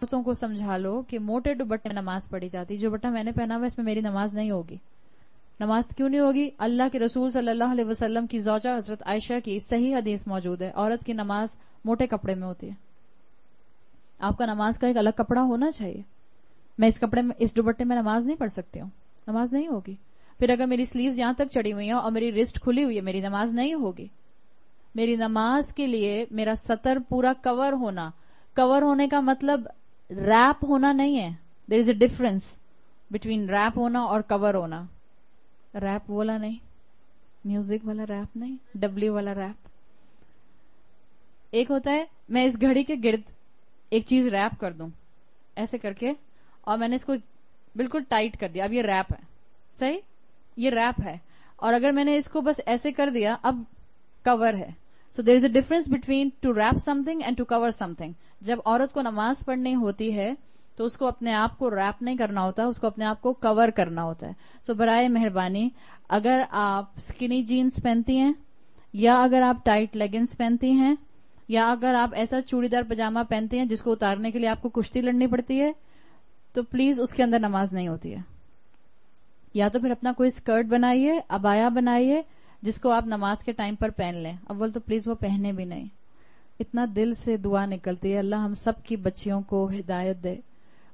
عورتوں کو سمجھا لو کہ موٹے دوپٹے میں نماز پڑھی جاتی. جو دوپٹہ میں نے پہنا ہوا اس میں میری نماز نہیں ہوگی. نماز کیوں نہیں ہوگی؟ اللہ کے رسول صلی اللہ علیہ وسلم کی زوجہ حضرت عائشہ کی صحیح حدیث موجود ہے, عورت کی نماز موٹے کپڑے میں ہوتی ہے. آپ کا نماز کا ایک الگ کپڑا ہونا چاہیے. میں اس کپڑے میں, اس دوپٹے میں نماز نہیں پڑھ سکتی ہوں, نماز نہیں ہوگی. پھر اگر میری سلیوز یہاں تک چڑھی ہوئی ہیں اور میری رسٹ کھلی ہوئی ہے, میری نماز نہیں ہوگی. میری نماز کے لیے میرا سطر پورا کور ہونا, کور ہونے کا مطلب ریپ ہونا نہیں ہے. دیر is a difference between rape ہونا اور کور ہونا. ریپ والا نہیں, میوزک والا ریپ نہیں, ڈبلیو والا ریپ. ایک ہوتا ہے میں اس گھڑی کے گرد ایک چیز ریپ کر دوں ایسے کر کے, اور میں نے اس کو بالکل ٹائٹ کر دیا, اب یہ ریپ ہے. صحیح, یہ ریپ ہے. اور اگر میں نے اس کو بس ایسے کر دیا, اب کور ہے. So there is a difference between to wrap something and to cover something. جب عورت کو نماز پڑھنی ہوتی ہے تو اس کو اپنے آپ کو ریپ نہیں کرنا ہوتا, اس کو اپنے آپ کو کور کرنا ہوتا ہے. سو برائے مہربانی, اگر آپ اسکنی جینز پہنتی ہیں, یا اگر آپ ٹائٹ لیگنز پہنتی ہیں, یا اگر آپ ایسا چوڑی دار پجامہ پہنتے ہیں جس کو اتارنے کے لیے آپ کو کشتی لڑنی پڑتی ہے, تو پلیز اس کے اندر نماز نہیں ہوتی ہے. یا تو پھر اپنا کوئی اسکرٹ بنائیے, عبایا بنائیے, جس کو آپ نماز کے ٹائم پر پہن لیں. اول تو پلیز وہ پہنے بھی نہیں. اتنا دل سے دعا نکلتی ہے, اللہ ہم سب کی بچیوں کو ہدایت دے.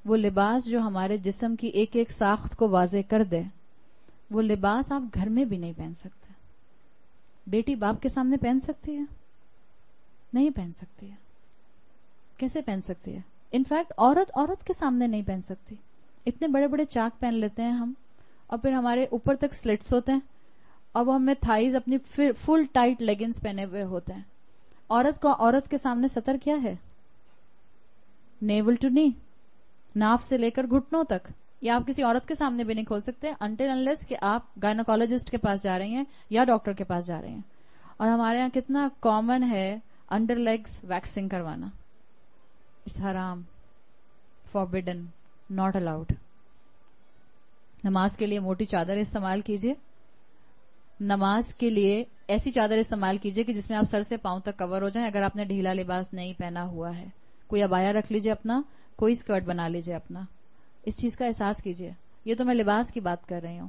وہ لباس جو ہمارے جسم کی ایک ایک ساخت کو واضح کر دے, وہ لباس آپ گھر میں بھی نہیں پہن سکتے. بیٹی باپ کے سامنے پہن سکتی ہے؟ نہیں پہن سکتی ہے. کیسے پہن سکتی ہے؟ انفیکٹ عورت کے سامنے نہیں پہن سکتی. اتنے بڑے بڑے چاک پہن لیتے ہیں ہم, اور پھر ہمارے اوپر تک سلٹس ہوتے ہیں, اور وہ ہمیں تھائز اپنی فل ٹائٹ لیگنز پہنے ہوئے ہوتے ہیں. عورت کے سامنے سطر کیا ہے؟ نیول ٹو نی, ناف سے لے کر گھٹنوں تک. یا آپ کسی عورت کے سامنے بھی نہیں کھول سکتے انٹل انلیس کہ آپ گائنوکالوجسٹ کے پاس جا رہی ہیں یا ڈاکٹر کے پاس جا رہے ہیں. اور ہمارے یہاں کتنا کامن ہے انڈر لیگز ویکسنگ کروانا. اٹس حرام, فوربڈن, ناٹ الاؤڈ. نماز کے لیے موٹی چادر استعمال کیجیے. نماز کے لیے ایسی چادر استعمال کیجیے کہ جس میں آپ سر سے پاؤں تک کور ہو جائیں. اگر آپ نے ڈھیلا لباس نہیں پہنا ہوا ہے, کوئی عبایا رکھ لیجیے اپنا, کوئی اسکرٹ بنا لیجیے اپنا. اس چیز کا احساس کیجیے. یہ تو میں لباس کی بات کر رہی ہوں.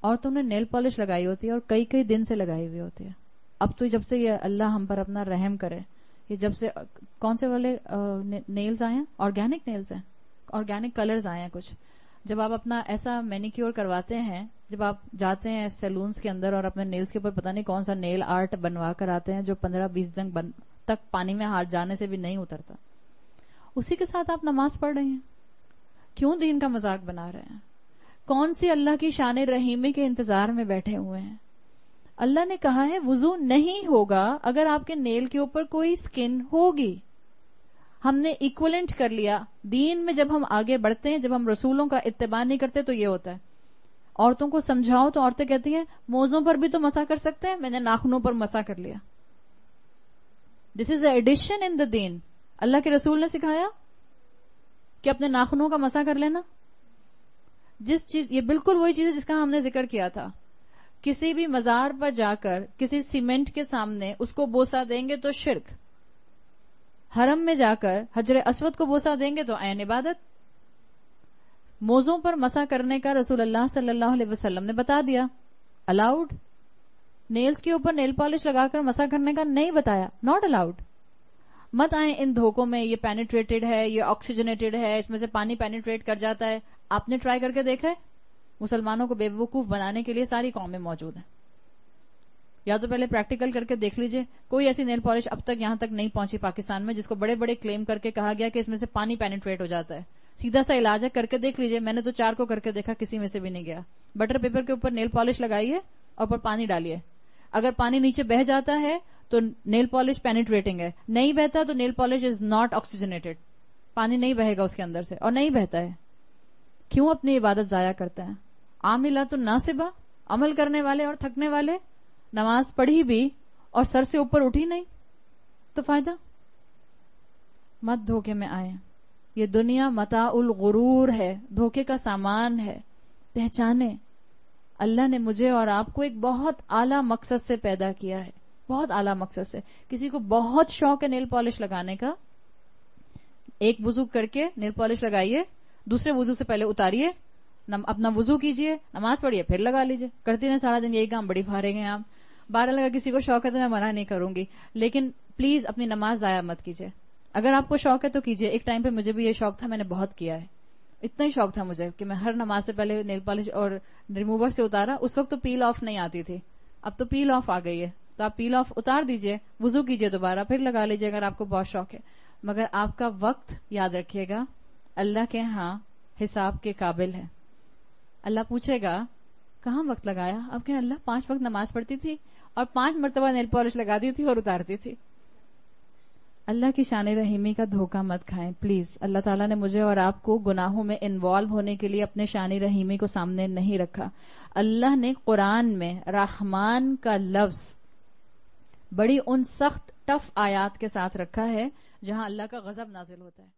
عورتوں نے نیل پالش لگائی ہوتی ہے, اور کئی کئی دن سے لگائی ہوئی ہوتی ہے. اب تو جب سے یہ اللہ ہم پر اپنا رحم کرے, یہ جب سے کون سے والے نیلز آئے ہیں, آرگینک نیلز ہیں, آرگینک کلرز آئے ہیں کچھ. جب آپ اپنا ایسا مینیکیور کرواتے ہیں, جب آپ جاتے ہیں سیلونز کے اندر اور اپنے نیلز کے اوپر پتہ نہیں کون سا نیل آرٹ بنوا کر آتے ہیں جو 15-20 دن تک پانی میں ہاتھ جانے سے بھی نہیں اترتا, اسی کے ساتھ آپ نماز پڑھ رہے ہیں. کیوں دین کا مذاق بنا رہے ہیں؟ کون سی اللہ کی شان رحیمی کے انتظار میں بیٹھے ہوئے ہیں؟ اللہ نے کہا ہے وضو نہیں ہوگا اگر آپ کے نیل کے اوپر کوئی سکن ہوگی. ہم نے ایکولنٹ کر لیا. دین میں جب ہم آگے بڑھتے ہیں, جب ہم رسولوں کا اتباع نہیں کرتے تو یہ ہوتا ہے. عورتوں کو سمجھاؤ تو عورتیں کہتی ہیں موزوں پر بھی تو مسح کر سکتے ہیں, میں نے ناخنوں پر مسح کر لیا. دس از اے ایڈیشن ان دا دین. اللہ کے رسول نے سکھایا کہ اپنے ناخنوں کا مسح کر لینا. جس چیز, یہ بالکل وہی چیز ہے جس کا ہم نے ذکر کیا تھا. کسی بھی مزار پر جا کر کسی سیمنٹ کے سامنے اس کو بوسا دیں گے تو شرک. حرم میں جا کر حجر اسود کو بوسا دیں گے تو عین عبادت. موزوں پر مسح کرنے کا رسول اللہ صلی اللہ علیہ وسلم نے بتا دیا, الاؤڈ. نیلز کے اوپر نیل پالش لگا کر مسح کرنے کا نہیں بتایا, ناٹ الاؤڈ. مت آئیں ان دھوکوں میں, یہ پینیٹریٹڈ ہے, یہ آکسیجنیٹڈ ہے, اس میں سے پانی پینیٹریٹ کر جاتا ہے. آپ نے ٹرائی کر کے دیکھا ہے؟ مسلمانوں کو بے وقوف بنانے کے لیے ساری قومیں موجود ہیں. یا تو پہلے پریکٹیکل کر کے دیکھ لیجئے. کوئی ایسی نیل پالش اب تک یہاں تک نہیں پہنچی پاکستان میں جس کو بڑے بڑے کلیم کر کے کہا گیا کہ اس میں سے پانی پینیٹریٹ ہو جاتا ہے. سیدھا سا علاج ہے, کر کے دیکھ لیجئے. میں نے تو 4 کو کر کے دیکھا, کسی میں سے بھی نہیں گیا. بٹر پیپر کے اوپر نیل پالش لگائیے اور اوپر پانی ڈالیے. اگر پانی نیچے بہ جاتا ہے تو نیل پالش پینیٹریٹنگ ہے, نہیں بہتا تو nail polish is not oxygenated. پانی نہیں بہے گا اس کے اندر سے, اور نہیں بہتا ہے. کیوں اپنی عبادت ضائع کرتے ہیں؟ عاملات الناصبہ, عمل کرنے والے اور تھکنے والے. نماز پڑھی بھی اور سر سے اوپر اٹھی نہیں تو فائدہ. مت دھوکے میں آئے. یہ دنیا متاع الغرور ہے, دھوکے کا سامان ہے. پہچانے اللہ نے مجھے اور آپ کو ایک بہت اعلیٰ مقصد سے پیدا کیا ہے, بہت اعلیٰ مقصد سے. کسی کو بہت شوق ہے نیل پالش لگانے کا, ایک وضو کر کے نیل پالش لگائیے، دوسرے وضو سے پہلے اتاریے، اپنا وضو کیجئے، نماز پڑھیے، پھر لگا لیجئے. کرتی رہیں سارا دن یہی کام، بڑی فارغ ہیں آپ. بہرحال اگر کسی کو شوق ہے تو میں منع نہیں کروں گی، لیکن پلیز اپنی نماز ضائع مت کیجئے. اگر آپ کو شوق ہے تو کیجئے. ایک ٹائم پہ مجھے بھی یہ شوق تھا، میں نے بہت کیا ہے. اتنا ہی شوق تھا مجھے کہ میں ہر نماز سے پہلے نیل پالش اور ریموور سے اتارا. اس وقت تو پیل آف نہیں آتی تھی، اب تو پیل آف آ گئی ہے، تو آپ پیل آف اتار دیجئے، وضو کیجئے دوبارہ، پھر لگا لیجئے اگر آپ کو بہت شوق ہے. مگر آپ کا وقت یاد رکھیے گا اللہ کے ہاں حساب کے قابل ہے. اللہ پوچھے گا کہاں وقت لگایا؟ آپ کہیں اللہ 5 وقت نماز پڑھتی تھی اور 5 مرتبہ نیل پالش لگاتی تھی اور اتارتی تھی. اللہ کی شان رحیمی کا دھوکہ مت کھائیں پلیز. اللہ تعالیٰ نے مجھے اور آپ کو گناہوں میں انوالو ہونے کے لیے اپنے شان رحیمی کو سامنے نہیں رکھا. اللہ نے قرآن میں رحمان کا لفظ بڑی ان سخت ٹف آیات کے ساتھ رکھا ہے جہاں اللہ کا غضب نازل ہوتا ہے.